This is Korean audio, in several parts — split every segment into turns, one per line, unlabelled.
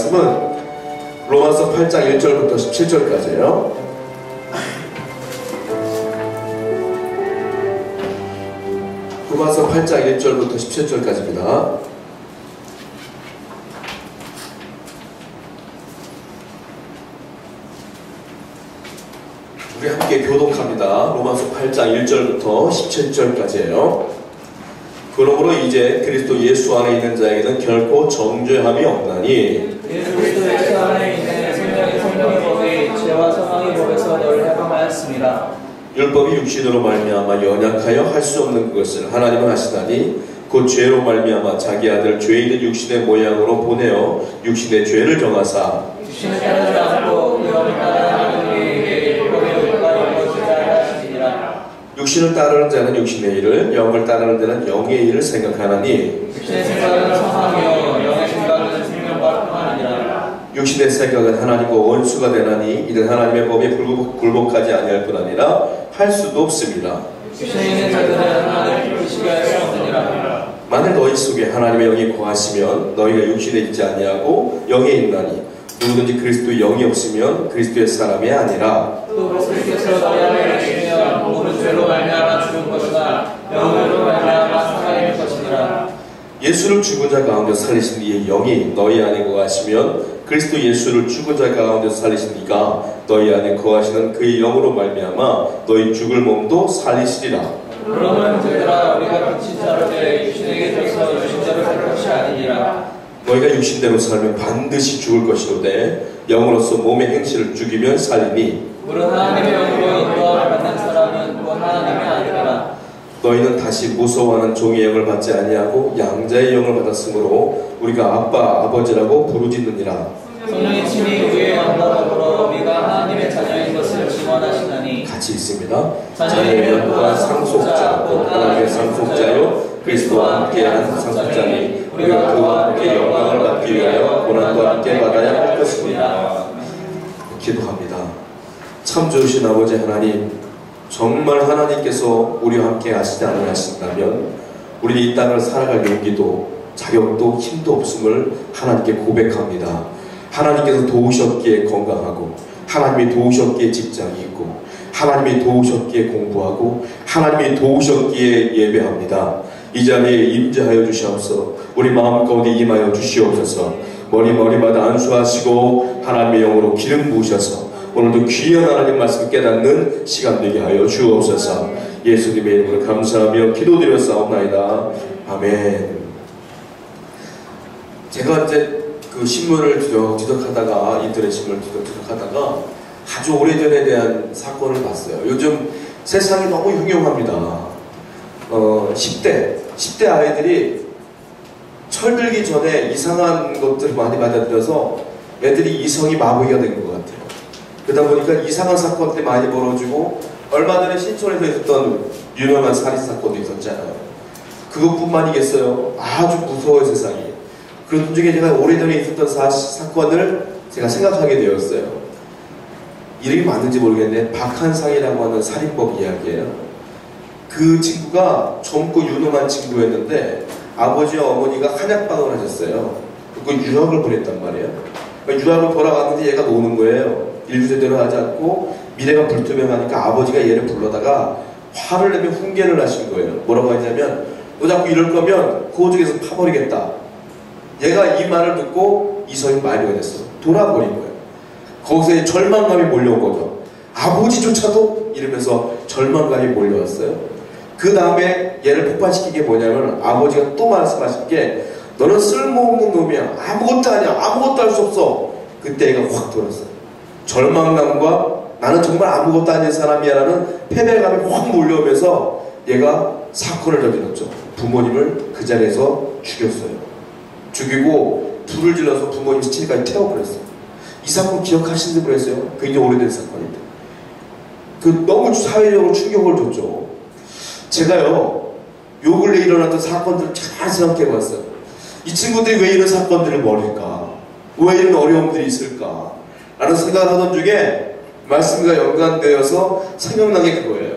말씀은 로마서 8장 1절부터 17절까지예요. 로마서 8장 1절부터 17절까지입니다. 우리 함께 교독합니다. 로마서 8장 1절부터 17절까지예요. 그러므로 이제 그리스도 예수 안에 있는 자에게는 결코 정죄함이 없나니
그리스도 예수 안에 있는 생명의 법이 죄와 사망의 법에서 너를 해방하였습니다.
율법이 육신으로 말미암아 연약하여 할 수 없는 그것을 하나님은 하시다니 곧 죄로 말미암아 자기 아들 죄 있는 육신의 모양으로 보내어 육신의 죄를 정하사
육신을 따르지 않고 영을 따르는 자들에게 율법의 의무가 이루어지게 하시니라.
육신을 따르는 자는 육신의 일을, 영을 따르는 자는 영의 일을 생각하나니
육신의 생각은 사망이요 영의 생각은 생명과 평안이니라.
육신의 생각은 하나님과 원수가 되나니 이는 하나님의 법에 굴복하지 아니할 뿐 아니라 할 수도 없습니다.
육신에 있는 자들은 하나님을 기쁘시게 할 수 없느니라.
만일 너희 속에 하나님의 영이 거하시면 너희가 육신에 있지 아니하고 영에 있나니 누구든지 그리스도의 영이 없으면 그리스도의 사람이 아니라.
또 그리스도께서 너희 안에 계시면 몸은 죄로 말미암아 죽은 것이나 영으로 말미암아 살아있는 것이니라.
예수를 죽은 자 가운데 살리신 이의 영이 너희 안에 거하시면 그리스도 예수를 죽은 자 가운데 살리신 이가 너희 안에 거하시는 그의 영으로 말미암아 너희 죽을 몸도 살리시리라.
그러므로 형제들아 우리가 불친자로 되 육신에게 져서 육신대로 살 것이 아니니라.
너희가 육신대로 살면 반드시 죽을 것이로되 영으로서 몸의 행실을 죽이면 살리니
물은 하나님의 영으로 인도함을 받는 사람은 곧 하나님이 아니라.
너희는 다시 무서워하는 종의 영을 받지 아니하고 양자의 영을 받았으므로 우리가 아빠 아버지라고 부르짖느니라.
성령이 친히 우리의 영과 더불어 우리가 하나님의 자녀인 것을 증언하시나니.
같이 있습니다.
자녀이면 또한 상속자 곧 하나님의 상속자요
그리스도와 함께한 상속자니 우리가 그와 함께 영광을 받기 위하여 고난도 함께 받아야 할 것입니다. 기도합니다. 참 좋으신 아버지 하나님, 정말 하나님께서 우리와 함께 하시지 아니하신다면 우리 이 땅을 살아갈 용기도 자격도 힘도 없음을 하나님께 고백합니다. 하나님께서 도우셨기에 건강하고 하나님이 도우셨기에 직장이 있고 하나님이 도우셨기에 공부하고 하나님이 도우셨기에 예배합니다. 이 자리에 임재하여 주시옵소서. 우리 마음 가운데 임하여 주시옵소서. 머리마다 안수하시고 하나님의 영으로 기름 부으셔서 오늘도 귀한 하나님 말씀 깨닫는 시간 되게 하여 주옵소서. 예수님의 이름으로 감사하며 기도드렸사옵나이다. 아멘. 제가 이제 그 신문을 뒤적하다가 인터넷 신문을 뒤적하다가 아주 오래전에 대한 사건을 봤어요. 요즘 세상이 너무 흉흉합니다. 10대 아이들이 철들기 전에 이상한 것들을 많이 받아들여서 애들이 이성이 마비가 된 것 같아요. 그러다 보니까 이상한 사건들이 많이 벌어지고 얼마 전에 신촌에서 있었던 유명한 살인사건도 있었잖아요. 그것뿐만이겠어요. 아주 무서워요, 세상이. 그런 중에 제가 오래전에 있었던 사건을 제가 생각하게 되었어요. 이름이 맞는지 모르겠는데 박한상이라고 하는 살인범 이야기예요. 그 친구가 젊고 유능한 친구였는데 아버지와 어머니가 한약방을 하셨어요. 그 유학을 보냈단 말이에요. 그러니까 유학을 돌아갔는데 얘가 노는 거예요. 일도 제대로 하지 않고 미래가 불투명하니까 아버지가 얘를 불러다가 화를 내며 훈계를 하신 거예요. 뭐라고 하냐면 너 자꾸 이럴 거면 고족에서 파버리겠다. 얘가 이 말을 듣고 이성이 마비가 됐어. 돌아버린 거예요. 거기서 절망감이 몰려온 거죠. 아버지조차도 이러면서 절망감이 몰려왔어요. 그 다음에 얘를 폭발시킨 게 뭐냐면 아버지가 또 말씀하신 게 너는 쓸모없는 놈이야. 아무것도 아니야. 아무것도 할 수 없어. 그때 얘가 확 돌았어요. 절망감과 나는 정말 아무것도 아닌 사람이야 라는 패배감이 확 몰려오면서 얘가 사건을 저질렀죠. 부모님을 그 자리에서 죽였어요. 죽이고 불을 질러서 부모님 시체까지 태워버렸어요. 이 사건 기억하시는지 모르겠어요. 굉장히 오래된 사건인데 너무 사회적으로 충격을 줬죠. 제가요 요 근래 일어났던 사건들을 잘 생각해봤어요. 이 친구들이 왜 이런 사건들을 벌일까? 왜 이런 어려움들이 있을까? 라는 생각을 하던 중에 말씀과 연관되어서 생각나게 그거예요.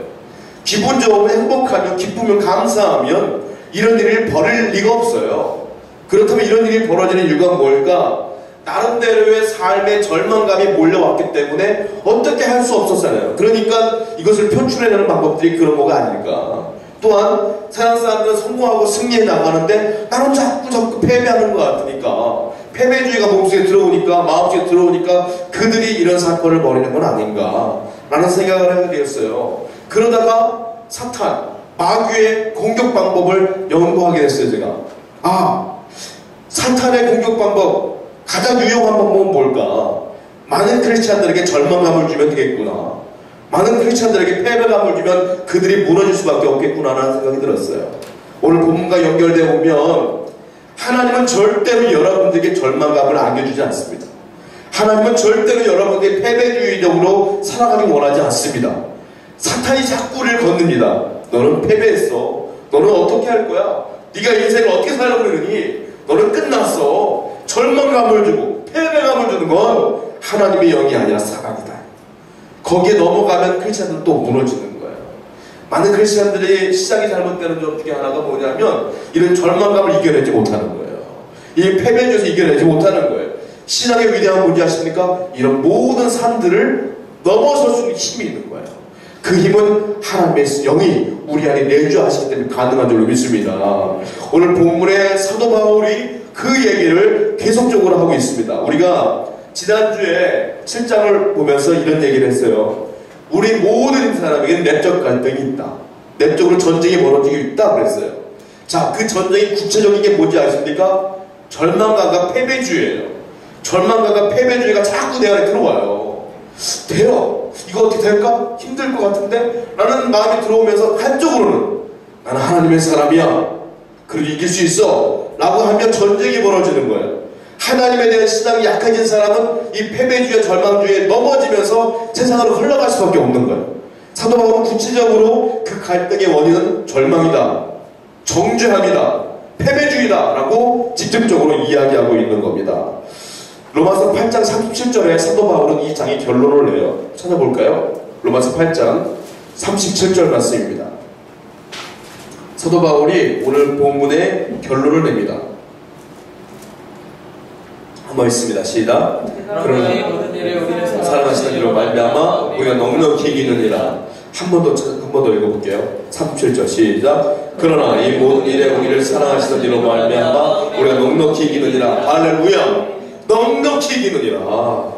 기본적으로 행복하면 기쁘면 감사하면 이런 일을 벌일 리가 없어요. 그렇다면 이런 일이 벌어지는 이유가 뭘까? 나름대로의 삶의 절망감이 몰려왔기 때문에 어떻게 할 수 없었잖아요. 그러니까 이것을 표출해내는 방법들이 그런 거가 아닐까. 또한 세상 사람들은 성공하고 승리해 나가는데 나는 자꾸 패배하는 것 같으니까, 패배주의가 몸속에 들어오니까, 마음속에 들어오니까 그들이 이런 사건을 벌이는 건 아닌가 라는 생각을 하게 되었어요. 그러다가 사탄, 마귀의 공격 방법을 연구하게 됐어요. 제가 사탄의 공격 방법, 가장 유용한 방법은 뭘까? 많은 크리스찬들에게 절망감을 주면 되겠구나, 많은 크리스찬들에게 패배감을 주면 그들이 무너질 수밖에 없겠구나라는 생각이 들었어요. 오늘 본문과 연결되어 오면 하나님은 절대로 여러분들에게 절망감을 안겨주지 않습니다. 하나님은 절대로 여러분들에게 패배주의적으로 살아가기 원하지 않습니다. 사탄이 자꾸 우리를 건듭니다. 너는 패배했어. 너는 어떻게 할 거야? 네가 인생을 어떻게 살려고 그러니? 너는 끝났어. 절망감을 주고 패배감을 주는 건 하나님의 영이 아니라 사단이다. 거기에 넘어가면 크리스찬들은 또 무너지는 거예요. 많은 크리스찬들이 시작이 잘못되는 점 중에 하나가 뭐냐면 이런 절망감을 이겨내지 못하는 거예요. 이 패배에서 이겨내지 못하는 거예요. 신앙의 위대한 뭔지 아십니까? 이런 모든 산들을 넘어설 수 있는 힘이 있는 거예요. 그 힘은 하나님의 영이 우리 안에 내주하시기 때문에 가능한 줄로 믿습니다. 오늘 본문의 사도 바울이 그 얘기를 계속적으로 하고 있습니다. 우리가 지난주에 7장을 보면서 이런 얘기를 했어요. 우리 모든 사람에게는 내적 갈등이 있다. 내적으로 전쟁이 벌어지고 있다 그랬어요. 자, 그 전쟁이 구체적인 게 뭔지 아십니까? 절망감과 패배주의예요. 절망감과 패배주의가 자꾸 내 안에 들어와요. 돼요. 이거 어떻게 될까? 힘들 것 같은데? 라는 마음이 들어오면서 한쪽으로는 나는 하나님의 사람이야. 그래도 이길 수 있어. 라고 하면 전쟁이 벌어지는 거예요. 하나님에 대한 신앙이 약해진 사람은 이 패배주의, 절망주의에 넘어지면서 세상으로 흘러갈 수밖에 없는 거예요. 사도 바울은 구체적으로 그 갈등의 원인은 절망이다, 정죄함이다, 패배주의다 라고 직접적으로 이야기하고 있는 겁니다. 로마서 8장 37절에 사도 바울은 이 장의 결론을 내요. 찾아볼까요? 로마서 8장 37절 말씀입니다. 사도 바울이 오늘 본문의 결론을 냅니다. 한번 있습니다. 시작.
그러니 모든 일에 우리를
사랑하시는 이로 말미암아 우리가 넉넉히 이기느니라. 한 번 더 읽어볼게요. 37절 시작. 그러나 이 모든 일에 우리를 사랑하시는 이로 말미암아 우리가 넉넉히 이기느니라. 할렐루야. 넉넉히 이기느니라.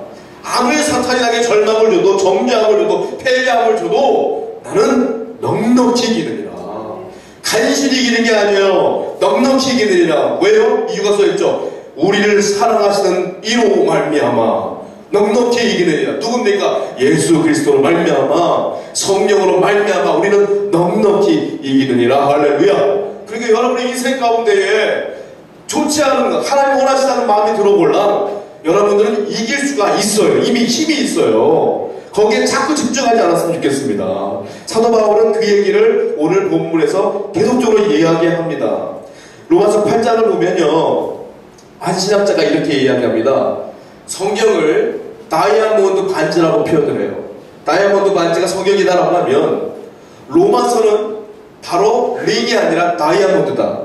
아무리 사탄이 나에게 절망을 줘도, 정죄함을 줘도, 패배함을 줘도 나는 넉넉히 이기느니라. 간신히 이기는 게 아니에요. 넉넉히 이기느니라. 왜요? 이유가 써있죠. 우리를 사랑하시는 이로 말미암아 넉넉히 이기느니라. 누굽니까? 예수 그리스도로 말미암아, 성령으로 말미암아 우리는 넉넉히 이기느니라. 할렐루야. 그러니까 여러분의 인생 가운데에 좋지 않은 것, 하나님 원하시다는 마음이 들어볼라 여러분들은 이길 수가 있어요. 이미 힘이 있어요. 거기에 자꾸 집중하지 않았으면 좋겠습니다. 사도 바울은 그 얘기를 오늘 본문에서 계속적으로 이야기합니다. 로마서 8장을 보면요, 한 신학자가 이렇게 이야기합니다. 성경을 다이아몬드 반지라고 표현을 해요. 다이아몬드 반지가 성경이다라고 하면 로마서는 바로 링이 아니라 다이아몬드다.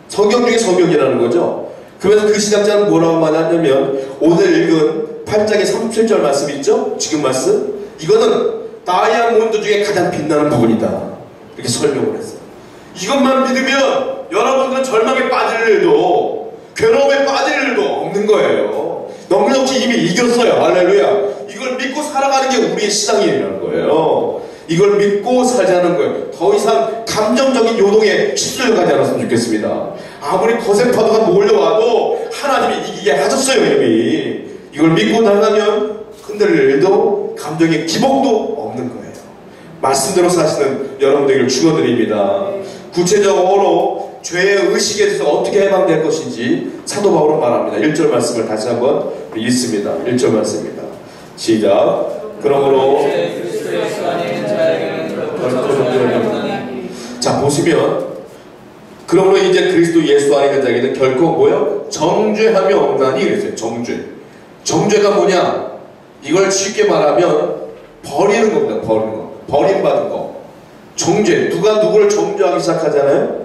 성경 중에 성경이라는 거죠. 그러면서 그 신학자는 뭐라고 말하냐면 오늘 읽은 8장의 37절 말씀 있죠? 지금 말씀? 이거는 다이아몬드 중에 가장 빛나는 부분이다. 이렇게 설명을 했어요. 이것만 믿으면 여러분들은 절망에 빠질 일도, 괴로움에 빠질 일도 없는 거예요. 넉넉히 이미 이겼어요. 할렐루야. 이걸 믿고 살아가는 게 우리의 신앙이라는 거예요. 이걸 믿고 살자는 거예요. 더 이상 감정적인 요동에 휩쓸려가지 않았으면 좋겠습니다. 아무리 거센 파도가 몰려와도 하나님이 이기게 하셨어요. 이미 이걸 믿고 나가면 흔들릴 일도, 감정의 기복도 없는 거예요. 말씀대로 사시는 여러분들에게 축원드립니다. 구체적으로 죄의 의식에 대해서 어떻게 해방될 것인지 사도 바울은 말합니다. 1절 말씀을 다시 한번 읽습니다. 1절 말씀입니다. 시작. 그러므로 자, 보시면 그러므로 이제 그리스도 예수 안에 있는 자에게는 결코 뭐요? 정죄함이 없나니 그랬어요. 정죄가 뭐냐? 이걸 쉽게 말하면 버리는 겁니다. 버리는 거. 버림받은 거. 정죄. 누가 누구를 정죄하기 시작하잖아요.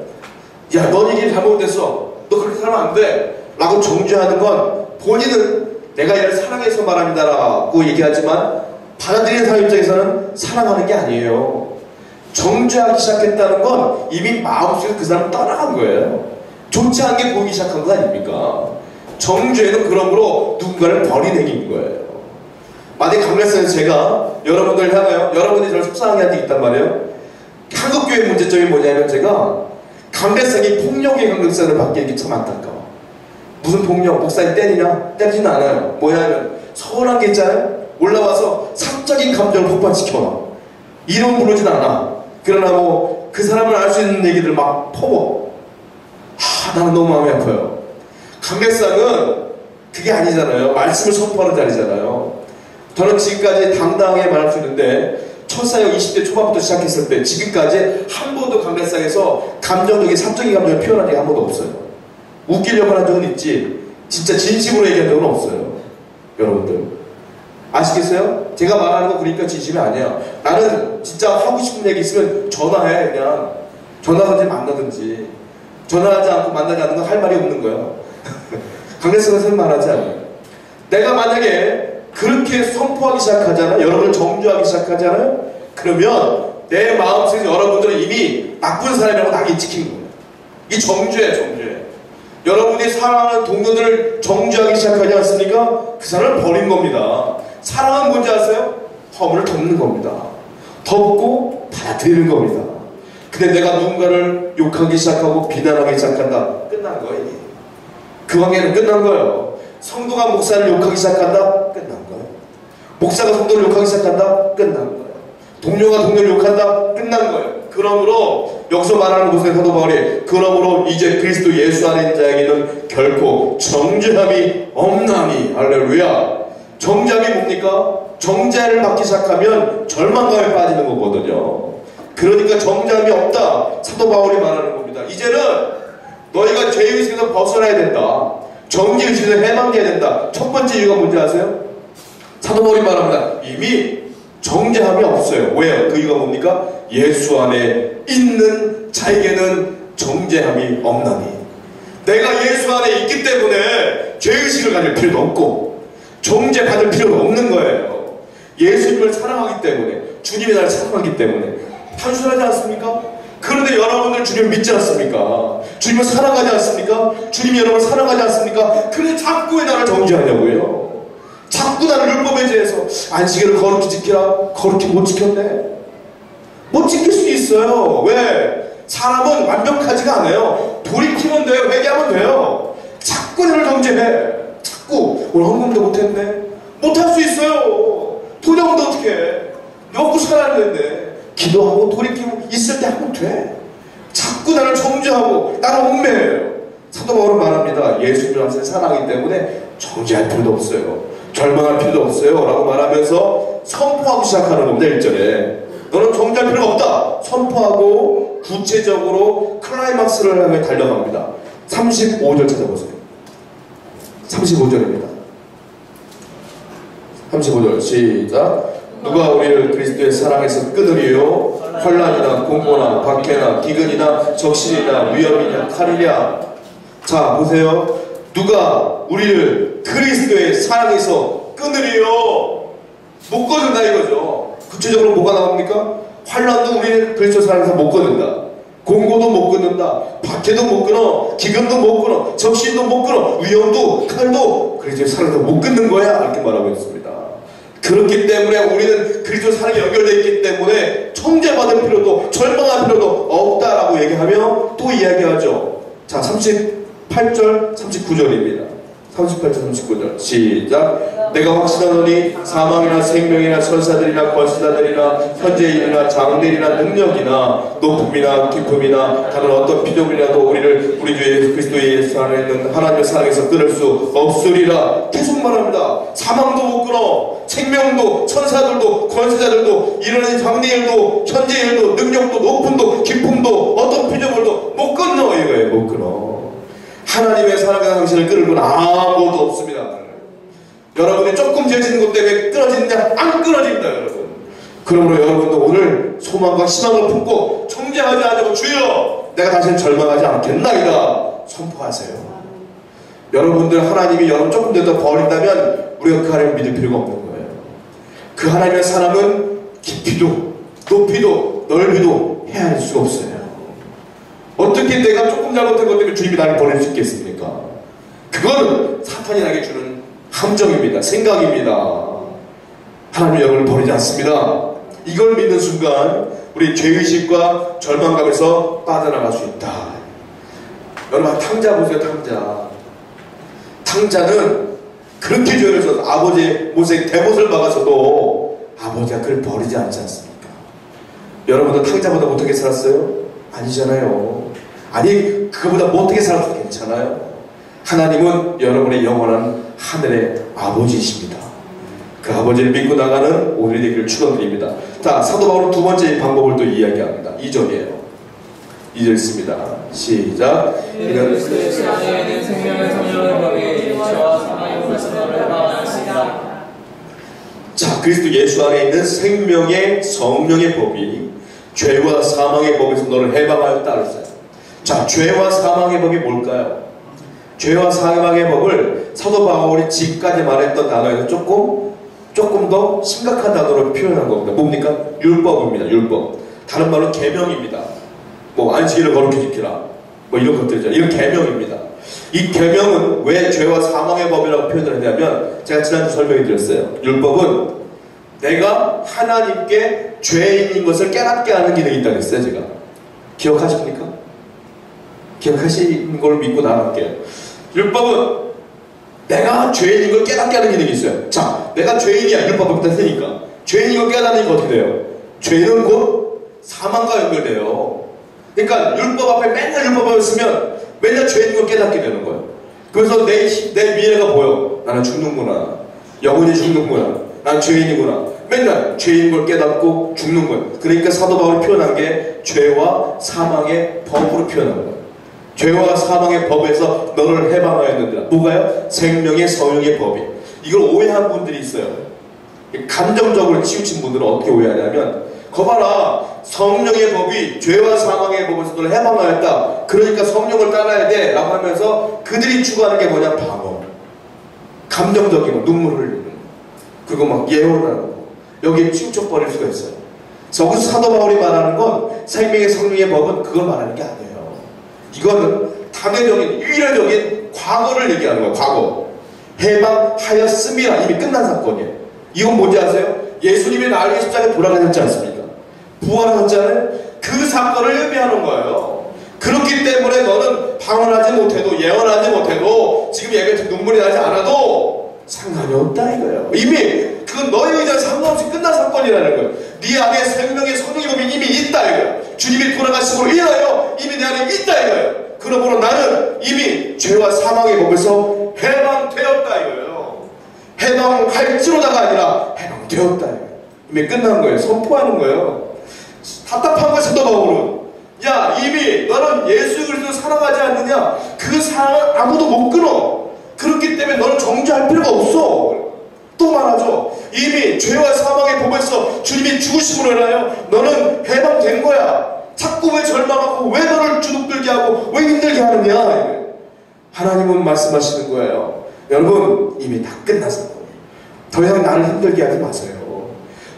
야, 넌 이게 잘못됐어. 너 그렇게 살면 안 돼. 라고 정죄하는 건 본인은 내가 얘를 사랑해서 말합니다라고 얘기하지만 받아들이는 사람 입장에서는 사랑하는 게 아니에요. 정죄하기 시작했다는 건 이미 마음속에서 그 사람 떠나간 거예요. 좋지 않게 보이기 시작한 거 아닙니까? 정죄는 그러므로 누군가를 버린 행위인 거예요. 만약에 강례성에서 제가 여러분들 향하여, 여러분들이 저를 속상하게 한 게 있단 말이에요. 한국교회 문제점이 뭐냐면 제가 강례성이 폭력의 강력성을 받게 게 참 안타까워. 무슨 폭력? 목사님 때리냐? 때리지는 않아요. 뭐냐면 서운한 게 있잖아요. 올라와서 사적인 감정을 폭발시켜놔. 이름 부르진 않아. 그러나 뭐 그 사람을 알 수 있는 얘기들 막 퍼워. 나는 너무 마음이 아파요. 강례성은 그게 아니잖아요. 말씀을 선포하는 자리잖아요. 저는 지금까지 당당하게 말할 수 있는데 첫사역 20대 초반부터 시작했을 때 지금까지 한 번도 강례성에서 감정적인 사적인 감정을 표현한 적이 한 번도 없어요. 웃기려고 한 적은 있지 진짜 진심으로 얘기한 적은 없어요. 여러분들 아시겠어요? 제가 말하는 거 그러니까 진심이 아니야. 나는 진짜 하고 싶은 얘기 있으면 전화해. 그냥 전화하든지 만나든지. 전화하지 않고 만나지 않는 건 할 말이 없는 거야. 강례성에서는 말하지 않아요. 내가 만약에 그렇게 선포하기 시작하잖아요. 여러분을 정죄하기 시작하잖아요. 그러면 내 마음속에서 여러분들은 이미 나쁜 사람이라고 낙인 찍힌 거예요. 이 정죄야, 정죄. 여러분이 사랑하는 동료들을 정죄하기 시작하지 않습니까? 그 사람을 버린 겁니다. 사랑은 뭔지 아세요? 허물을 덮는 겁니다. 덮고 받아들이는 겁니다. 근데 내가 누군가를 욕하기 시작하고 비난하기 시작한다. 끝난 거예요. 그 관계는 끝난 거예요. 성도가 목사를 욕하기 시작한다. 끝난 거예요. 목사가 성도를 욕하기 시작한다. 끝난 거예요. 동료가 동료를 욕한다. 끝난 거예요. 그러므로 여기서 말하는 것은 사도 바울이 그러므로 이제 그리스도 예수 안에 있는 자에게는 결코 정죄함이 없나니. 할렐루야. 정죄함이 뭡니까? 정죄를 받기 시작하면 절망감에 빠지는 거거든요. 그러니까 정죄함이 없다. 사도 바울이 말하는 겁니다. 이제는 너희가 죄의식에서 벗어나야 된다. 정죄의식에서 해방돼야 된다. 첫 번째 이유가 뭔지 아세요? 사도 바울이 말합니다. 이미 정죄함이 없어요. 왜요? 그 이유가 뭡니까? 예수 안에 있는 자에게는 정죄함이 없나니. 내가 예수 안에 있기 때문에 죄의식을 가질 필요도 없고 정죄받을 필요도 없는 거예요. 예수님을 사랑하기 때문에, 주님이 나를 사랑하기 때문에. 단순하지 않습니까? 그런데 여러분들 주님 믿지 않습니까? 주님을 사랑하지 않습니까? 주님이 여러분을 사랑하지 않습니까? 그런데 자꾸 왜 나를 정죄하냐고요? 자꾸 나를 율법에 대해서 안식일을 거룩히 지키라. 거룩히 못 지켰네. 못 지킬 수 있어요. 왜? 사람은 완벽하지가 않아요. 돌이키면 돼요. 회개하면 돼요. 자꾸 나를 정죄해. 자꾸 오늘 헌금도 못했네. 못할 수 있어요. 돈하고도 어떻게 해. 먹고 살아야 되는데. 기도하고 돌이키고 있을 때 하면 돼. 자꾸 나를 정죄하고 나를 옥매해요. 사도 바울은 말합니다. 예수님을 항상 사랑하기 때문에 정죄할 필요도 없어요. 절망할 필요도 없어요. 라고 말하면서 선포하기 시작하는 겁니다. 1절에 너는 정죄할 필요가 없다. 선포하고 구체적으로 클라이막스를 향해 달려갑니다. 35절 찾아보세요. 35절입니다. 35절 시작. 누가 우리를 그리스도의 사랑에서 끊으리요? 환난이나 공고나 박해나 기근이나 적신이나 위험이냐 칼이냐. 자 보세요. 누가 우리를 그리스도의 사랑에서 끊으리요? 못 끊는다 이거죠. 구체적으로 뭐가 나옵니까? 환난도 우리는 그리스도의 사랑에서 못 끊는다. 공고도 못 끊는다. 박해도 못 끊어. 기근도 못 끊어. 적신도 못 끊어. 위험도 칼도 그리스도의 사랑에서 못 끊는 거야. 이렇게 말하고 있습니다. 그렇기 때문에 우리는 그리스도 사랑에 연결되어 있기 때문에 정죄받을 필요도 절망할 필요도 없다라고 얘기하며 또 이야기하죠. 자 38절 39절입니다. 38절 39절 시작. 내가 확신하노니 사망이나 생명이나 천사들이나 권세자들이나 현재인이나 장대이나 능력이나 높음이나 깊음이나 다른 어떤 피조물이라도 우리를 우리 주 예수 그리스도의 예수 안에 있는 하나님의 사랑에서 끊을 수 없으리라. 계속 말합니다. 사망도 못 끊어. 생명도 천사들도 권세자들도 이러는 장대일도 현재일도 능력도 높음도 깊음도 어떤 피조물도 못 끊어. 이거예요. 못 끊어. 하나님의 사랑과 당신을 끊을 건 아무것도 없습니다. 여러분이 조금 죄지는 것 때문에 끊어지느냐? 안 끊어집니다. 여러분. 그러므로 여러분도 오늘 소망과 희망을 품고 정죄하지 않으고 주여 내가 당신을 절망하지 않겠나이다 선포하세요. 여러분들 하나님이 여러분 조금 더 버린다면 우리가 그 하나님을 믿을 필요가 없는 거예요. 그 하나님의 사람은 깊이도 높이도 넓이도 헤아릴 수가 없어요. 어떻게 내가 조금 잘못한 것 때문에 주님이 나를 버릴 수 있겠습니까? 그거는 사탄이 나에게 주는 함정입니다. 생각입니다. 하나님이 여러분을 버리지 않습니다. 이걸 믿는 순간 우리 죄의식과 절망감에서 빠져나갈 수 있다. 여러분 탕자 보세요. 탕자는 그렇게 죄를 져서 아버지의 못에 대못을 박아서도 아버지가 그를 버리지 않지 않습니까? 여러분도 탕자보다 못하게 살았어요? 아니잖아요. 아니 그거보다 못하게 살아도 괜찮아요. 하나님은 여러분의 영원한 하늘의 아버지이십니다. 그 아버지를 믿고 나가는 오늘이 되기를 축원드립니다. 자, 사도 바울은 두 번째 방법을 또 이야기합니다. 2절이에요. 2절 있습니다. 시작.
이는 그리스도 안에 있는 생명의 성령의 법이 육체와 사망의 법에서 너를 해방하였습니다.
자, 그리스도 예수 안에 있는 생명의 성령의 법이 죄와 사망의 법에서 너를 해방하였다 그랬어요. 자, 죄와 사망의 법이 뭘까요? 죄와 사망의 법을 사도 바울이 지금까지 말했던 단어에서 조금 더 심각한 단어로 표현한 겁니다. 뭡니까? 율법입니다. 율법. 다른 말로 계명입니다. 뭐 안식일을 거룩히 지키라. 뭐 이런 것들이죠. 이런 계명입니다. 이 계명은 왜 죄와 사망의 법이라고 표현을 했냐면 제가 지난주 설명해 드렸어요. 율법은 내가 하나님께 죄인인 것을 깨닫게 하는 기능이 있다고 했어요. 제가. 기억하십니까? 기억하시는 걸 믿고 나갈게요. 율법은 내가 죄인인 걸 깨닫게 하는 기능이 있어요. 자, 내가 죄인이야. 율법부터 했으니까. 죄인인 걸 깨닫는 게 어떻게 돼요? 죄는 곧 사망과 연결돼요. 그러니까 율법 앞에 맨날 율법을 쓰면 맨날 죄인인 걸 깨닫게 되는 거예요. 그래서 내 미래가 보여. 나는 죽는구나. 영원히 죽는구나. 난 죄인이구나. 맨날 죄인인 걸 깨닫고 죽는 거예요. 그러니까 사도 바울이 표현한 게 죄와 사망의 법으로 표현한 거예요. 죄와 사망의 법에서 너를 해방하였는데 뭐가요? 생명의 성령의 법이. 이걸 오해한 분들이 있어요. 감정적으로 치우친 분들은 어떻게 오해하냐면 거봐라 성령의 법이 죄와 사망의 법에서 너를 해방하였다. 그러니까 성령을 따라야 돼 라고 하면서 그들이 추구하는 게 뭐냐? 방어. 감정적인 거, 눈물을 흘리는 거. 그거 막 예언하는 거. 여기에 치우쳐버릴 수가 있어요. 여기서 사도 바울이 말하는 건 생명의 성령의 법은 그걸 말하는 게 아니에요. 이거는 당연적인 유일적인 과거를 얘기하는 거예요. 과거. 해방하였습니다. 이미 끝난 사건이에요. 이건 뭔지 아세요? 예수님이 나를 십자가에 돌아가셨지 않습니까? 부활하셨잖아요. 그 사건을 의미하는 거예요. 그렇기 때문에 너는 방언하지 못해도 예언하지 못해도 지금 예배에 눈물이 나지 않아도 상관이 없다 이거예요. 이미 그건 너희 의견 상관없이 끝난 사건이라는 거예요. 네 안에 생명의 성령의 법이 이미 있다 이거예요. 주님이 돌아가심으로 인하여 이미 내 안에 있다 이거예요. 그러므로 나는 이미 죄와 사망의 법에서 해방되었다 이거예요. 해방할지로다가 아니라 해방되었다 이거예요. 이미 끝난 거예요. 선포하는 거예요. 답답한 거예요. 사도 바울은 야 이미 너는 예수 그리스도를 사랑하지 않느냐? 그 사랑을 아무도 못 끊어. 그렇기 때문에 너는 정죄할 필요가 없어. 또 말하죠. 이미 죄와 사망의 법에서 주님이 죽으심으로 인하여 너는 해방된 거야. 자꾸 왜 절망하고 왜 너를 주눅들게 하고 왜 힘들게 하느냐. 하나님은 말씀하시는 거예요. 여러분 이미 다 끝났어요. 더 이상 나를 힘들게 하지 마세요.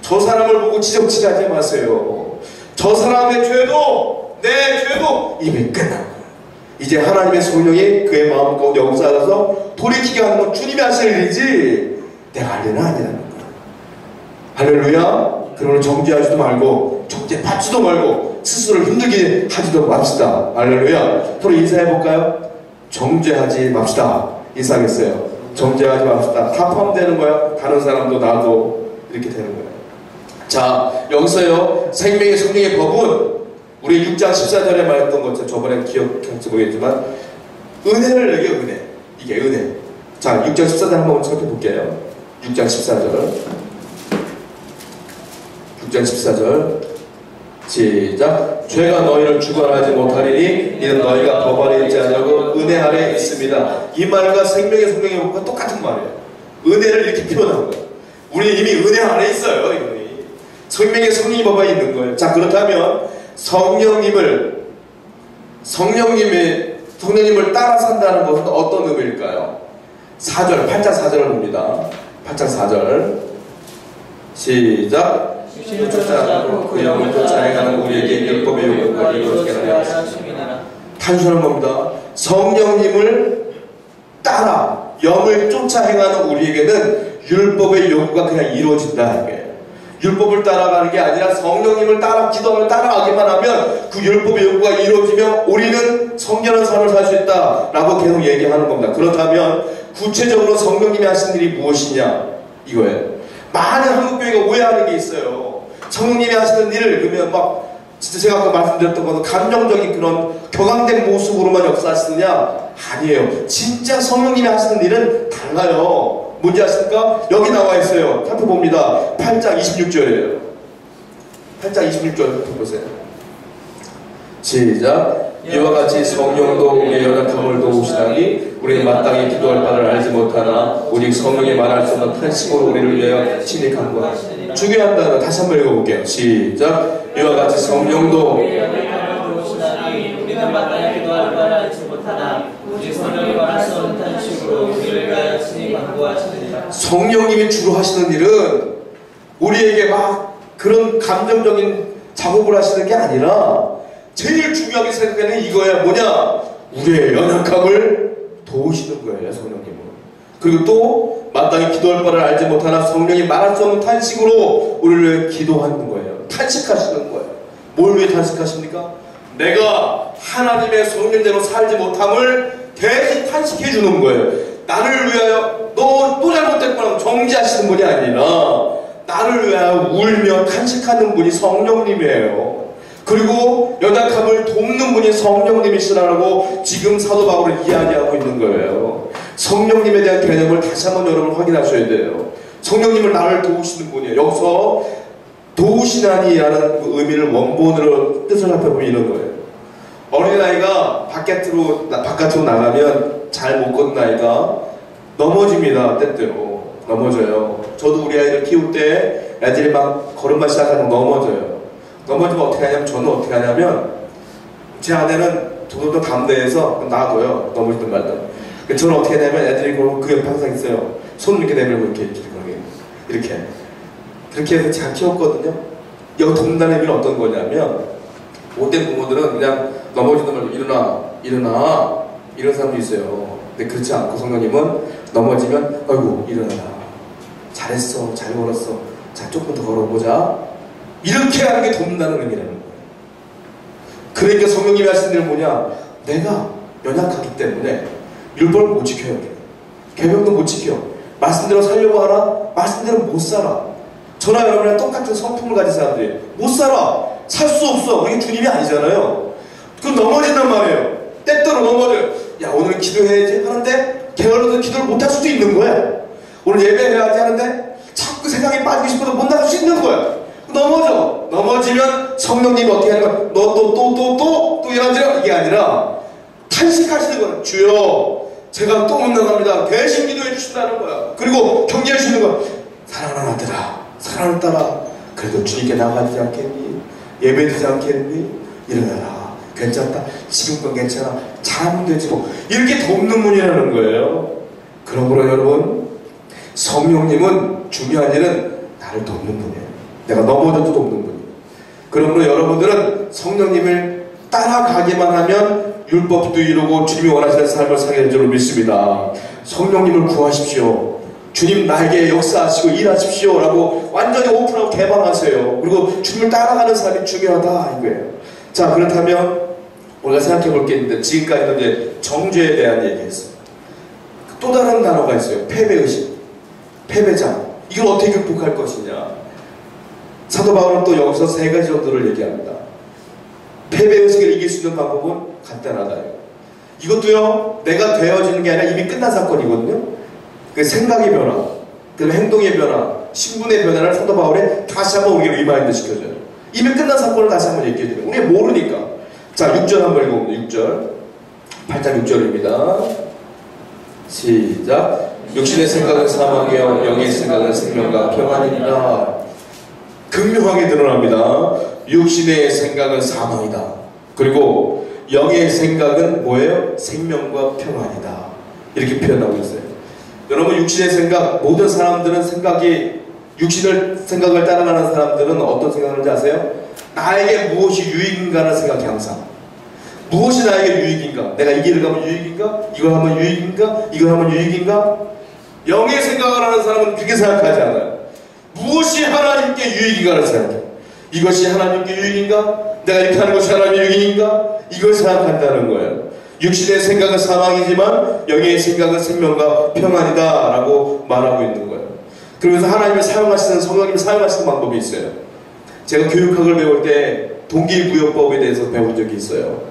저 사람을 보고 지적치게 하지 마세요. 저 사람의 죄도 내 죄도 이미 끝난 거예요. 이제 하나님의 성령이 그의 마음 가운데 역사하셔서 돌이키게 하는 건 주님이 하실 일이지 내가 할 일은 아니라는 거예요. 할렐루야. 그러므로 정죄하지도 말고 정죄받지도 말고 스스로를 힘들게 하지도 맙시다. 할렐루야. 서로 인사해볼까요? 정죄하지 맙시다. 인사하겠어요. 정죄하지 맙시다. 다 포함되는 거야. 다른 사람도 나도 이렇게 되는 거예요. 자, 여기서요 생명의 성령의 법은 우리 6장 14절에 말했던 것처럼 저번에 기억할지 모르겠지만 은혜를 얘기해요. 은혜. 이게 은혜. 자, 6장 14절 한번 살펴볼게요. 6장 14절 6장 14절 시작. 죄가 너희를 주관하지 못하리니 이는 너희가 법 아래 있지 않냐고 은혜 아래 있습니다. 이 말과 생명의 성령의 법과 똑같은 말이에요. 은혜를 이렇게 표현한 거예요. 우리 이미 은혜 아래 있어요. 이분이. 생명의 성령의 법에 있는 거예요. 자, 그렇다면 성령님의 성령님을 따라 산다는 것은 어떤 의미일까요? 4절, 8장 4절을 봅니다. 8장 4절 시작.
육신을 쫓아 않고 그 영을 쫓아 행하는 우리에게 율법의 요구가 이루어지게 하려 하심이니라.
단순한 겁니다. 성령님을 따라 영을 쫓아 행하는 우리에게는 율법의 요구가 그냥 이루어진다. 이게 율법을 따라가는 게 아니라 성령님을 따라 기도하면 따라가기만 하면 그 율법의 요구가 이루어지면 우리는 성결한 삶을 살 수 있다라고 계속 얘기하는 겁니다. 그렇다면 구체적으로 성령님이 하신 일이 무엇이냐 이거예요. 많은 한국교회가 오해하는 게 있어요. 성령님이 하시는 일을 그러면 막 진짜 제가 아까 말씀드렸던 것은 감정적인 그런 격앙된 모습으로만 역사하시느냐? 아니에요. 진짜 성령님이 하시는 일은 달라요. 뭔지 아십니까? 여기 나와 있어요. 살펴봅니다. 8장 26절이에요. 8장 26절 살펴보세요. 시작. 이와 같이 성령도 우리의 연약함을 도우시다니 우리는 마땅히 기도할 바를 알지 못하나 오직 성령이 말할 수 없는 탄식으로 우리를 위하여 친히 간구하시느니라. 중요한 단어 다시 한번 읽어볼게요. 시작. 이와 같이 성령도
우리의 연약함을 도우시다니 우리는 마땅히 기도할 바를 알지 못하나 오직 성령이 말할 수 없는 탄식으로 우리를 위하여 친히 간구하시느니라.
성령님이 주로 하시는 일은 우리에게 막 그런 감정적인 작업을 하시는 게 아니라 제일 중요하게 생각하는 이거야. 뭐냐? 우리의 연약함을 도우시는 거예요. 성령님은. 그리고 또 마땅히 기도할 바를 알지 못하나 성령이 말할 수 없는 탄식으로 우리를 위해 기도하는 거예요. 탄식하시는 거예요. 뭘 위해 탄식하십니까? 내가 하나님의 성령대로 살지 못함을 대신 탄식해 주는 거예요. 나를 위하여 너 또 잘못됐구나 정지하시는 분이 아니라 나를 위하여 울며 탄식하는 분이 성령님이에요. 그리고 연약함을 돕는 분이 성령님이시라고 지금 사도 바울은 이야기하고 있는 거예요. 성령님에 대한 개념을 다시 한번 여러분 확인하셔야 돼요. 성령님을 나를 도우시는 분이에요. 여기서 도우시나니라는 의미를 원본으로 뜻을 살펴보면 이런 거예요. 어린아이가 바깥으로 나가면 잘 못 걷는 아이가 넘어집니다. 때때로 넘어져요. 저도 우리 아이를 키울 때 애들이 막 걸음마 시작하면 넘어져요. 넘어지면 어떻게 하냐면 저는 어떻게 하냐면 제 아내는 저도 담대해서 놔둬요. 넘어지든 말든. 저는 어떻게 하냐면 애들이 그 옆에 항상 있어요. 손을 이렇게 내밀고 이렇게 그렇게 해서 제가 키웠거든요. 여기 돕는다는 의미는 어떤 거냐면 못된 부모들은 그냥 넘어지는 말로 일어나 이런 사람도 있어요. 근데 그렇지 않고 성령님은 넘어지면 아이고 일어나라, 잘했어, 잘 걸었어, 자 조금 더 걸어보자, 이렇게 하는 게 돕는다는 의미라는 거예요. 그러니까 성령님이 하시는 일은 뭐냐? 내가 연약하기 때문에 율법을 못 지켜요. 계명도 못 지켜. 말씀대로 살려고 하나? 말씀대로 못 살아. 저나 여러분이랑 똑같은 성품을 가진 사람들이 못 살아. 살 수 없어. 우리 주님이 아니잖아요. 그럼 넘어진단 말이에요. 때때로 넘어져요. 야, 오늘 기도해야지 하는데 게을러서 기도를 못 할 수도 있는 거야. 오늘 예배해야지 하는데 자꾸 세상에 빠지고 싶어도 못 나갈 수 있는 거야. 넘어지면 성령님이 어떻게 하는 거야? 너 또 일어나려? 이게 아니라 탄식하시는 거야. 주여, 제가 또 못 나갑니다. 대신 기도해 주신다는 거야. 그리고 격려해 주시는 거야. 사랑하는 아들아, 사랑하는 딸아, 그래도 주님께 나가지 않겠니? 예배드리지 않겠니? 일어나라. 괜찮다. 지금 건 괜찮아. 잘하면 되지 뭐. 이렇게 돕는 분이라는 거예요. 그러므로 여러분, 성령님은 중요한 일은 나를 돕는 분이에요. 내가 넘어져도 돕는 분이에요. 그러므로 여러분들은 성령님을 따라가기만 하면 율법도 이루고 주님이 원하시는 삶을 살게 될 줄로 믿습니다. 성령님을 구하십시오. 주님 나에게 역사하시고 일하십시오 라고 완전히 오픈하고 개방하세요. 그리고 주님을 따라가는 삶이 중요하다 이거예요. 자, 그렇다면 우리가 생각해 볼 게 있는데 지금까지는 이제 정죄에 대한 얘기했어요. 또 다른 단어가 있어요. 패배의식, 패배자. 이걸 어떻게 극복할 것이냐. 사도 바울은 또 여기서 세 가지 정도를 얘기합니다. 패배의식을 이길 수 있는 방법은 간단하다. 이것도요, 내가 되어지는 게 아니라 이미 끝난 사건이거든요. 그 생각의 변화, 그 행동의 변화, 신분의 변화를 사도 바울에 다시 한번 우리가 리마인드 시켜줘요. 이미 끝난 사건을 다시 한번 얘기해줘요. 우리가 모르니까. 자, 6절 한번 읽어봅니다. 6절. 8장 6절입니다. 시작. 육신의 생각은 사망이요 영의 생각은 생명과 평안이니라. 극명하게 드러납니다. 육신의 생각은 사망이다. 그리고 영의 생각은 뭐예요? 생명과 평안이다. 이렇게 표현하고 있어요. 여러분, 육신의 생각, 모든 사람들은 육신의 생각을 따라가는 사람들은 어떤 생각을 하는지 아세요? 나에게 무엇이 유익인가 하는 생각이 항상. 무엇이 나에게 유익인가? 내가 이 길을 가면 유익인가? 이걸 하면 유익인가? 이걸 하면 유익인가? 영의 생각을 하는 사람은 그렇게 생각하지 않아요. 무엇이 하나님께 유익인가를 생각해요. 이것이 하나님께 유익인가? 내가 이렇게 하는 것이 하나님의 유익인가? 이걸 생각한다는 거예요. 육신의 생각은 사망이지만 영의 생각은 생명과 평안이다 라고 말하고 있는 거예요. 그러면서 하나님이 사용하시는, 성령님이 사용하시는 방법이 있어요. 제가 교육학을 배울 때 동기부여법에 대해서 배운 적이 있어요.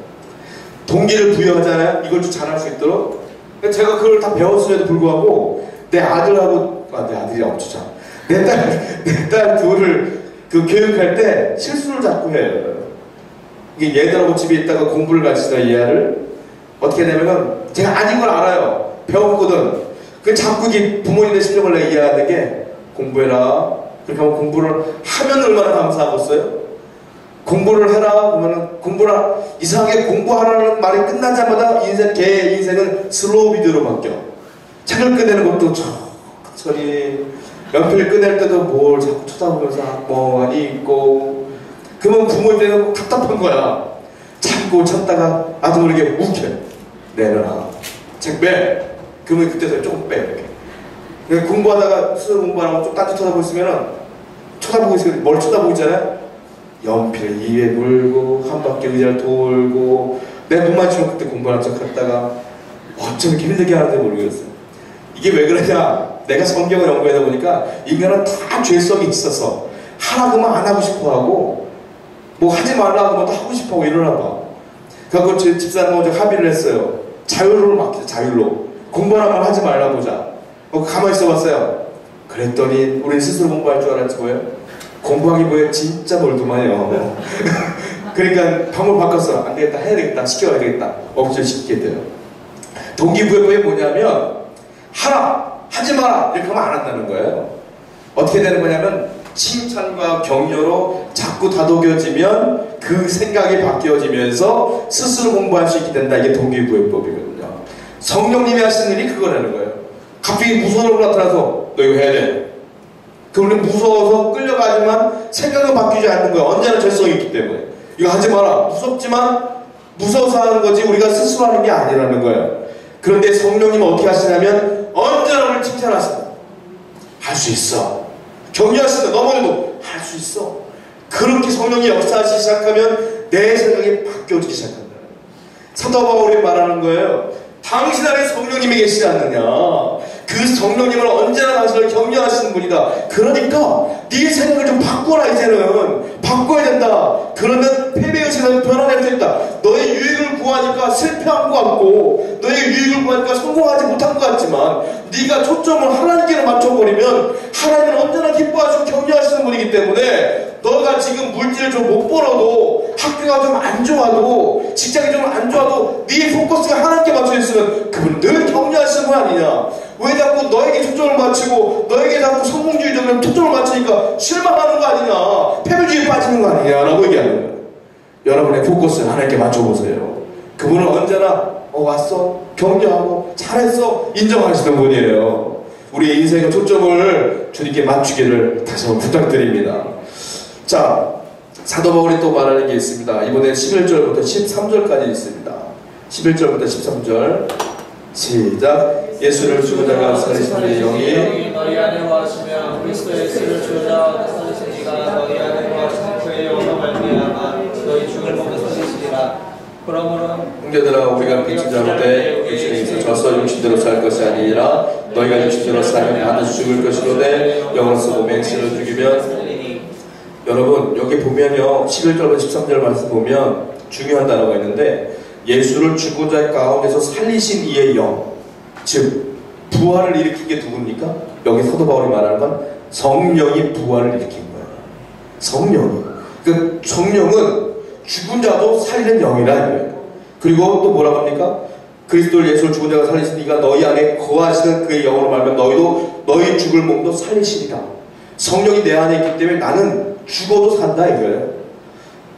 동기를 부여하잖아요. 이걸 좀 잘할 수 있도록. 제가 그걸 다 배웠음에도 불구하고 내 아들하고, 내 아들이 없죠. 내 딸 둘을 교육할 때 실수를 자꾸 해요. 이게 얘들하고 집에 있다가 공부를 가르치다 얘를 어떻게 되냐면은 제가 아닌 걸 알아요. 배웠거든. 그 자꾸 이게 부모님의 실력을 내가 이해하는 게 공부해라. 그렇게 하면 공부를 하면 얼마나 감사하겠어요? 공부를 해라. 그러면은 공부를 이상하게 공부하라는 말이 끝나자마자 걔의 인생은 슬로우 비디오로 바뀌어. 책을 꺼내는 것도 천천히 연필 꺼낼 때도 뭘 자꾸 쳐다보면서 멍하니 있고. 그러면 부모 입장에서 답답한 거야. 참고 참다가 나도 모르게 욱해. 내려놔. 책 빼. 그러면 그때서 조금 빼. 이렇게. 공부하다가 수능 공부하고 좀 딴짓 쳐다보고 있으면은 쳐다보고 있으면 뭘 쳐다보고 있잖아요? 연필 입에 물고 한 바퀴 의자를 돌고 내 눈 맞추면 그때 공부하는 척 했다가 어쩜 이렇게 힘들게 하는지 모르겠어요. 이게 왜 그러냐? 내가 성경을 연구하다 보니까 인간은 다 죄성이 있어서 하라고 하면 안 하고 싶어 하고 뭐 하지 말라고 하면 또 하고 싶어 하고 이러나 봐. 그래서 제 집사람하고 합의를 했어요. 자율로 맡기자. 자율로. 공부하라면 하지 말라 보자. 가만히 있어 봤어요. 그랬더니 우리 스스로 공부할 줄 알았지 뭐예요? 공부하기 뭐예요? 진짜 멀더만요. 그러니까 방법을 바꿨어. 안 되겠다. 해야 되겠다. 시켜야 되겠다. 억제시키게 돼요. 동기부여법이 뭐냐면 하라! 하지 마라! 이렇게 하면 안 한다는 거예요. 어떻게 되는 거냐면 칭찬과 격려로 자꾸 다독여지면 그 생각이 바뀌어지면서 스스로 공부할 수 있게 된다. 이게 동기부여법이거든요. 성령님이 하시는 일이 그거라는 거예요. 갑자기 무서운 얼굴 나타나서 너 이거 해야 돼. 그럼 우리 무서워서 끌려가지만 생각은 바뀌지 않는 거예요. 언제나 죄성이 있기 때문에. 이거 하지 마라. 무섭지만 무서워서 하는 거지 우리가 스스로 하는 게 아니라는 거예요. 그런데 성령님은 어떻게 하시냐면 언제나 우리를 칭찬하신다. 할 수 있어. 격려하신다. 넘어져도 할 수 있어. 그렇게 성령이 역사하시기 시작하면 내 생각이 바뀌어지기 시작한다. 사도 바울이 말하는 거예요. 당신 안에 성령님이 계시지 않느냐. 그 성령님은 언제나 당신을 격려하시는 분이다. 그러니까 네 생각을 좀 바꿔라. 이제는 바꿔야 된다. 그러면 패배의 세상은 변화될 수 있다. 너의 유익을 구하니까 실패한 것 같고 너의 유익을 구하니까 성공하지 못한 것 같지만 네가 초점을 하나님께 맞춰버리면 하나님은 언제나 기뻐하시고 격려하시는 분이기 때문에 너가 지금 물질을 좀 못 벌어도 학교가 좀 안 좋아도 직장이 좀 안 좋아도 네 포커스가 하나님께 맞춰 있으면 그분 늘 격려하시는 분 아니냐. 왜 자꾸 너에게 초점을 맞추고 너에게 자꾸 성공주의적으로 초점을 맞추니까 실망하는 거 아니냐. 패배주의에 빠지는 거 아니냐라고 얘기하는 거예요. 여러분의 포커스를 하나님께 맞춰보세요. 그분은 언제나 왔어? 격려하고 잘했어? 인정하시는 분이에요. 우리의 인생의 초점을 주님께 맞추기를 다시 한번 부탁드립니다. 자, 사도 바울이 또 말하는 게 있습니다. 이번에 11절부터 13절까지 있습니다. 11절부터 13절 시작. 예수를 죽으다가 살리신 이의 영이
너희 안에 거하시며 그리스도 예수를 죽으다가 살리신 이가 너희 안에 거하시는 그의 영으로 말미암아 너희 죽을 몸을 살리시리라. 그러므로
형제들아 우리가 빛인 자로 돼 육신에 있어서 육신대로 살 것이 아니라 너희가 육신대로 살면 반드시 죽을 것이로되 영으로서 몸의 행실을 죽이면. 여러분 여기 보면요 11절부터 13절 말씀 보면 중요한 단어가 있는데 예수를 죽은 자 가운데서 살리신 이의 영, 즉 부활을 일으킨 게 누굽니까? 여기 사도 바울이 말하는 건 성령이 부활을 일으킨 거예요. 성령이. 그 성령은 죽은 자도 살리는 영이라 이거예요. 그리고 또 뭐라고 합니까? 그리스도 예수를 죽은 자가 살리신 이가 너희 안에 거하시는 그의 영으로 말하면 너희도 너희 죽을 몸도 살리시리라. 성령이 내 안에 있기 때문에 나는 죽어도 산다 이거예요.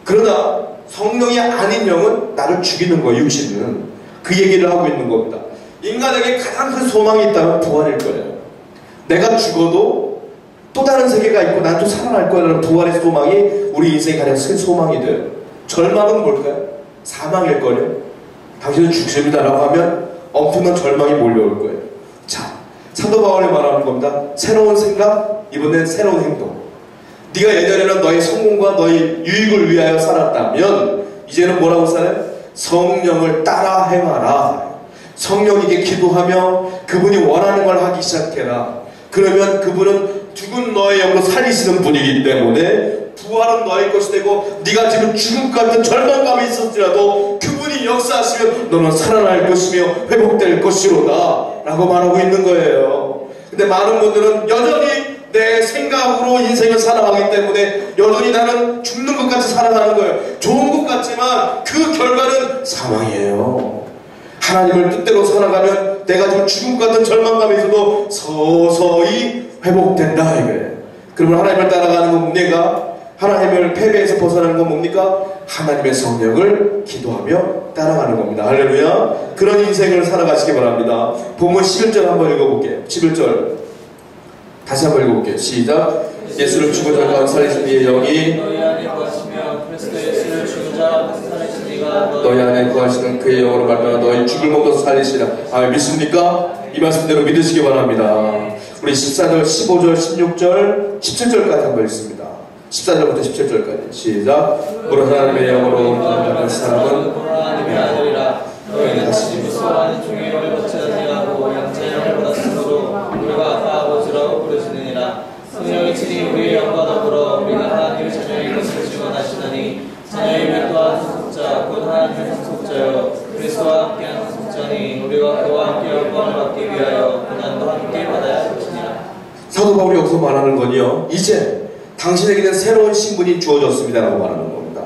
그러나 성령이 아닌 영은 나를 죽이는 거예요. 육신은. 그 얘기를 하고 있는 겁니다. 인간에게 가장 큰 소망이 있다면 부활일 거예요. 내가 죽어도 또 다른 세계가 있고 난 또 살아날 거라는 부활의 소망이 우리 인생의 가장 큰 소망이 돼요. 절망은 뭘까요? 사망일걸요. 당신은 죽습니다라고 하면 엄청난 절망이 몰려올 거예요. 자, 사도 바울이 말하는 겁니다. 새로운 생각, 이번엔 새로운 행동. 네가 예전에는 너의 성공과 너의 유익을 위하여 살았다면 이제는 뭐라고 살아요? 성령을 따라 행하라. 성령에게 기도하며 그분이 원하는 걸 하기 시작해라. 그러면 그분은 죽은 너의 영으로 살리시는 분이기 때문에 부활은 너의 것이 되고 네가 지금 죽음 같은 절망감이 있었더라도 그분이 역사하시면 너는 살아날 것이며 회복될 것이로다 라고 말하고 있는 거예요. 근데 많은 분들은 여전히 내 생각으로 인생을 살아가기 때문에 여전히 나는 죽는 것 같이 살아가는 거예요. 좋은 것 같지만 그 결과는 사망이에요. 하나님을 뜻대로 살아가면 내가 지금 죽음 같은 절망감이 있어도 서서히 회복된다 이거예요. 그러면 하나님을 따라가는 건 뭡니까? 하나님을 패배에서 벗어나는 건 뭡니까? 하나님의 성령을 기도하며 따라가는 겁니다. 할렐루야. 그런 인생을 살아가시기 바랍니다. 본문 11절 한번 읽어볼게요. 11절 다시 한번 읽어볼게요. 시작. 예수를 죽은 자 가운데 살리신 이의 영이
너희 안에 거하시며 그리스도 예수를 죽은 자 가운데 살리신 이가
너희 안에 거하시는 그의 영으로 말미암아 너희 죽을 먹어서 살리시라. 아, 믿습니까? 이 말씀대로 믿으시기 바랍니다. 우리 14절, 15절, 16절, 17절까지 한번 읽습니다. 14절부터 17절까지 시작. 무릇 하나님의 영으로 온 사람은
하나님의 아들이라. 너희는 다시 무서워하는 종의 영을 받지 아니하고 양자의 영을 받았으므로 우리가 아빠 아버지라고 부르시느니라. 성령이 친히 우리의 영과 더불어 우리가 하나님의 자녀인 것을 증언하시더니 자녀이면 또한 상속자 곧 하나님의 상속자여 그리스도와 함께한 상속자니 우리가 그와 함께 영광을 받기 위하여 고난도 함께 받아야 할 것이니라.
사도 바울이 여기서 말하는 건요, 이제 당신에게는 새로운 신분이 주어졌습니다 라고 말하는 겁니다.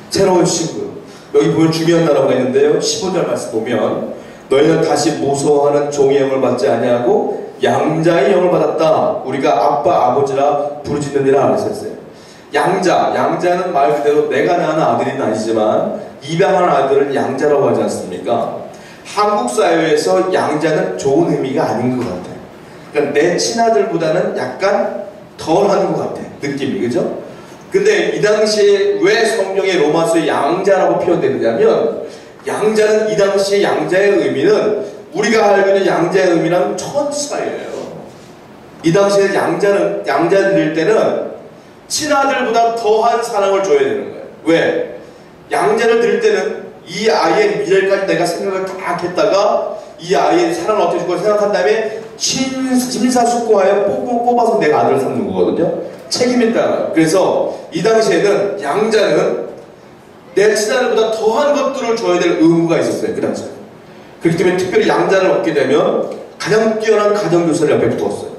새로운 신분. 여기 보면 중요한 단어가 있는데요, 15절 말씀 보면 너희는 다시 무서워하는 종의 영을 받지 아니하고 양자의 영을 받았다. 우리가 아빠 아버지라 부르짖느니라 하셨어요. 양자는 말 그대로 내가 낳은 아들은 아니지만 입양한 아들을 양자라고 하지 않습니까? 한국 사회에서 양자는 좋은 의미가 아닌 것 같아요. 그러니까 내 친아들보다는 약간 덜한 것 같아, 느낌이. 그죠? 근데 이 당시에 왜 성경의 로마서에 양자라고 표현되느냐면, 양자는 이 당시에 양자의 의미는 우리가 알고 있는 양자의 의미랑 천지 차이예요. 이 당시에 양자를 드릴 때는 친아들보다 더한 사랑을 줘야 되는 거예요. 왜? 양자를 드릴 때는 이 아이의 미래까지 내가 생각을 다 했다가 이 아이의 사랑을 어떻게 줄 걸 생각한 다음에 심사숙고하여 뽑아서 내가 아들을 삼는 거거든요. 책임이 따라요. 그래서 이 당시에는 양자는 내 친아들보다 더한 것들을 줘야 될 의무가 있었어요. 그 당시에. 그렇기 때문에 특별히 양자를 얻게 되면 가장 뛰어난 가정교사를 옆에 두었어요.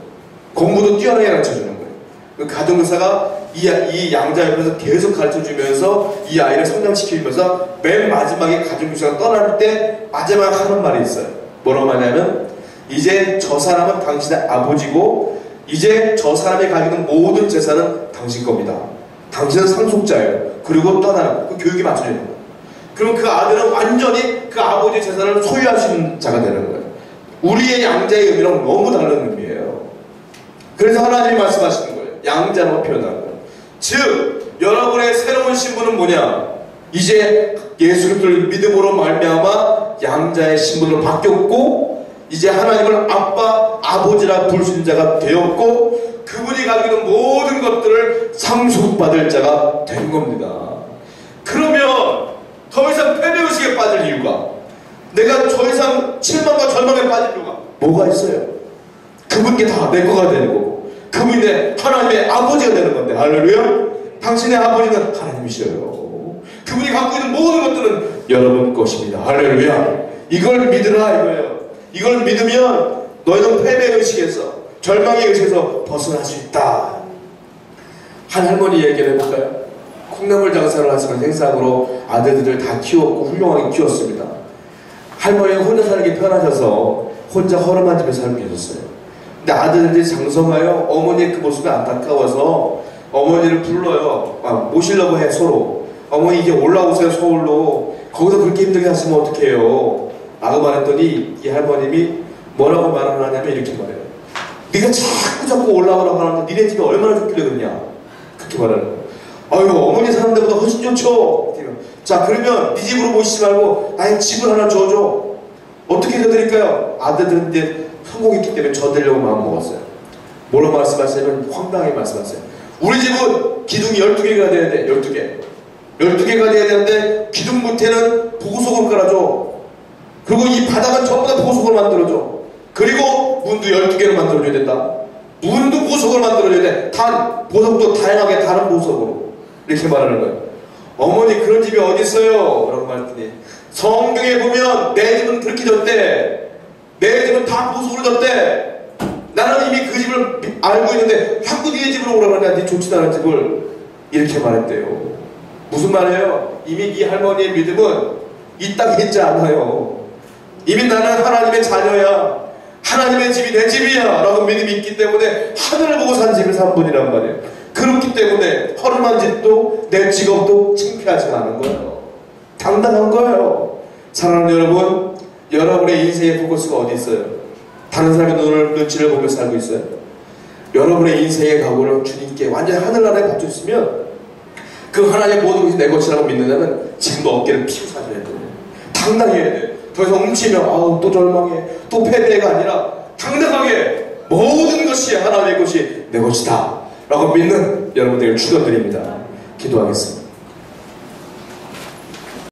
공부도 뛰어나게 가르쳐주는 거예요. 그 가정교사가 이 양자 옆에서 계속 가르쳐주면서 이 아이를 성장시키면서 맨 마지막에 가정교사가 떠날 때 마지막 하는 말이 있어요. 뭐라고 하냐면, 이제 저 사람은 당신의 아버지고 이제 저 사람이 가지고 있는 모든 재산은 당신 겁니다. 당신은 상속자예요. 그리고 떠나는 그 교육이 맞춰지는 거예요. 그럼 그 아들은 완전히 그 아버지의 재산을 소유할 수 있는 자가 되는 거예요. 우리의 양자의 의미랑 너무 다른 의미예요. 그래서 하나님이 말씀하시는 거예요. 양자라고 표현하는 거예요. 즉 여러분의 새로운 신분은 뭐냐? 이제 예수 그리스도를 믿음으로 말미암아 양자의 신분을 바뀌었고 이제 하나님을 아빠, 아버지라 부를 수 있는 자가 되었고 그분이 가지고 있는 모든 것들을 상속받을 자가 된 겁니다. 그러면 더 이상 패배의식에 빠질 이유가, 내가 더 이상 실망과 절망에 빠질 이유가 뭐가 있어요? 그분께 다 내 거가 되는 거고 그분이 내 하나님의 아버지가 되는 건데, 할렐루야. 당신의 아버지는 하나님이시여요. 그분이 갖고 있는 모든 것들은 여러분 것입니다. 할렐루야. 이걸 믿으라 이거예요. 이걸 믿으면 너희는 패배의식에서, 절망의 의식에서 벗어날 수 있다. 한 할머니 얘기를 해볼까요? 콩나물 장사를 하시는 생상으로 아들들을 다 키웠고 훌륭하게 키웠습니다. 할머니가 혼자 살기 편하셔서 혼자 허름한 집에 살고 계셨어요. 근데 아들들이 장성하여 어머니의 그 모습이 안타까워서 어머니를 불러요. 모시려고 해, 서로. 어머니 이제 올라오세요 서울로. 거기서 그렇게 힘들게 하시면 어떡해요. 라고 말했더니 이 할머님이 뭐라고 말을 하냐면 이렇게 말해요. 네가 자꾸 올라오라고 하는데 니네 집이 얼마나 좋길래 그러냐. 그렇게 말하는 거예요. 아유 어머니 사는 데보다 훨씬 좋죠. 자 그러면 네 집으로 모시지 말고 아예 집을 하나 줘줘. 어떻게 해드릴까요? 아들들은 이제 성공했기 때문에 져드리려고 마음먹었어요. 뭐라고 말씀하시냐면 황당하게 말씀하세요. 우리 집은 기둥이 12개가 돼야 돼. 12개가 돼야 되는데 기둥 밑에는 보석으로 깔아줘. 그리고 이 바닥은 전부 다 보석으로 만들어줘. 그리고 문도 12개로 만들어줘야 된다. 문도 보석으로 만들어줘야 돼. 보석도 다양하게 다른 보석으로. 이렇게 말하는 거예요. 어머니 그런 집이 어디 있어요? 라고 말했더니 성경에 보면 내 집은 그렇게 졌대. 내 집은 다 보석으로 졌대. 나는 이미 그 집을 알고 있는데 자꾸 네 집으로 오라고 하냐. 네 좋지도 않은 집을. 이렇게 말했대요. 무슨 말이에요? 이미 이 할머니의 믿음은 이 땅에 있지 않아요. 이미 나는 하나님의 자녀야. 하나님의 집이 내 집이야 라고 믿음이 있기 때문에 하늘을 보고 산 집을 산 분이란 말이에요. 그렇기 때문에 허름한 집도 내 직업도 창피하지 않은 거예요. 당당한 거예요. 사랑하는 여러분, 여러분의 인생의 포커스가 어디 있어요? 다른 사람의 눈치를 보며 살고 있어요? 여러분의 인생의 각오를 주님께 완전히 하늘나라에 바쳤으면 그 하나님의 모든 것이 내 것이라고 믿는다면 지금도 어깨를 피고 살아야 돼요. 당당해야 돼. 더 이상 훔치면 아우 또 절망해 또 패배가 아니라 당당하게 모든 것이 하나님의 것이 내 것이다 라고 믿는 여러분들을 축원드립니다. 기도하겠습니다.